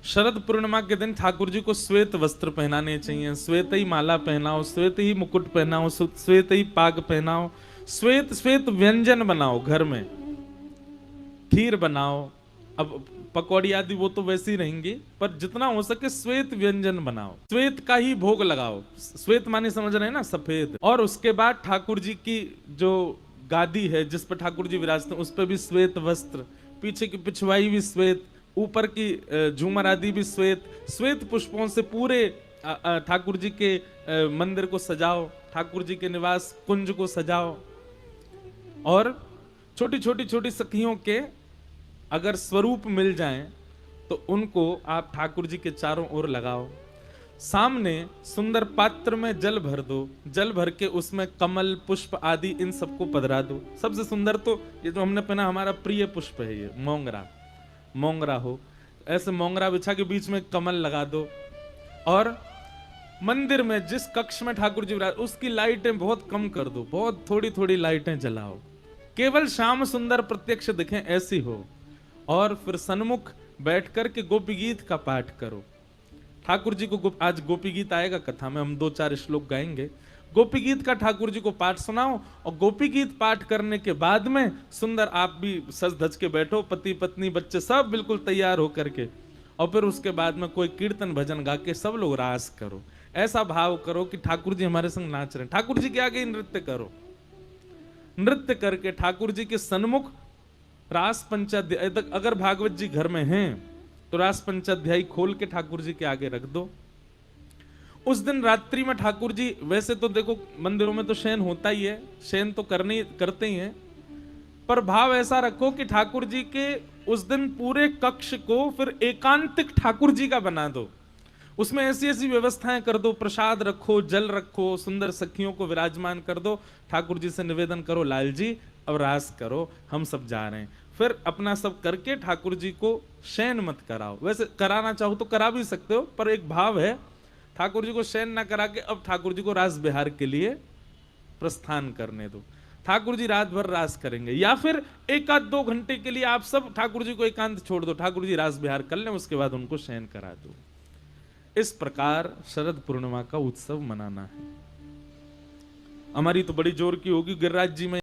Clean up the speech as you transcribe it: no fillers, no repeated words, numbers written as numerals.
शरद पूर्णिमा के दिन ठाकुर जी को श्वेत वस्त्र पहनाने चाहिए, श्वेत ही माला पहनाओ, श्वेत ही मुकुट पहनाओ, श्वेत ही पाग पहनाओ, श्वेत श्वेत व्यंजन बनाओ, घर में खीर बनाओ। अब पकौड़ी आदि वो तो वैसी ही रहेंगी, पर जितना हो सके श्वेत व्यंजन बनाओ, श्वेत का ही भोग लगाओ। श्वेत माने समझ रहे हैं ना, सफेद। और उसके बाद ठाकुर जी की जो गादी है जिस पर ठाकुर जी विराजते हैं उस पर भी श्वेत वस्त्र, पीछे की पिछवाई भी श्वेत, ऊपर की झूमर आदि भी श्वेत, श्वेत पुष्पों से पूरे ठाकुर जी के मंदिर को सजाओ, ठाकुर जी के निवास कुंज को सजाओ। और छोटी छोटी छोटी सखियों के अगर स्वरूप मिल जाएं तो उनको आप ठाकुर जी के चारों ओर लगाओ। सामने सुंदर पात्र में जल भर दो, जल भर के उसमें कमल पुष्प आदि इन सबको पधरा दो। सबसे सुंदर तो ये जो हमने पहना हमारा प्रिय पुष्प है, ये मोंगरा, मोंगरा हो, ऐसे मोंगरा बिछा के बीच में कमल लगा दो। और मंदिर में जिस कक्ष में ठाकुर जी विराज उसकी लाइटें बहुत कम कर दो, बहुत थोड़ी थोड़ी लाइटें जलाओ, केवल श्याम सुंदर प्रत्यक्ष दिखें ऐसी हो। और फिर सन्मुख बैठ कर के गोपी गीत का पाठ करो। ठाकुर जी को आज गोपी गीत आएगा कथा में, हम 2-4 श्लोक गाएंगे। गोपी गीत का ठाकुर जी को पाठ सुनाओ और गोपी गीत पाठ करने के बाद में सुंदर आप भी सज धज के बैठो, पति पत्नी बच्चे सब बिल्कुल तैयार होकर के, और फिर उसके बाद में कोई कीर्तन भजन गा के सब लोग रास करो। ऐसा भाव करो कि ठाकुर जी हमारे संग नाच रहे हैं। ठाकुर जी के आगे नृत्य करो, नृत्य करके ठाकुर जी के सन्मुख रास पंचाध्याय तक, अगर भागवत जी घर में हैं तो रास पंचाध्यायी खोल के ठाकुर जी के आगे रख दो। उस दिन रात्रि में ठाकुर जी, वैसे तो देखो मंदिरों में तो शयन होता ही है, शयन तो करते ही हैं, पर भाव ऐसा रखो कि ठाकुर जी के उस दिन पूरे कक्ष को फिर एकांतिक ठाकुर जी का बना दो। उसमें ऐसी ऐसी व्यवस्थाएं कर दो, प्रसाद रखो, जल रखो, सुंदर सखियों को विराजमान कर दो। ठाकुर जी से निवेदन करो, लाल जी अब रास करो, हम सब जा रहे हैं। फिर अपना सब करके ठाकुर जी को शयन मत कराओ। वैसे कराना चाहो तो करा भी सकते हो, पर एक भाव है ठाकुर जी को शयन ना करा के अब ठाकुर जी को रास बिहार के लिए प्रस्थान करने दो। ठाकुर जी रात भर रास करेंगे, या फिर 1-2 घंटे के लिए आप सब ठाकुर जी को एकांत छोड़ दो, ठाकुर जी रास बिहार कर लें, उसके बाद उनको शयन करा दो। इस प्रकार शरद पूर्णिमा का उत्सव मनाना है। हमारी तो बड़ी जोर की होगी गिरिराज जी में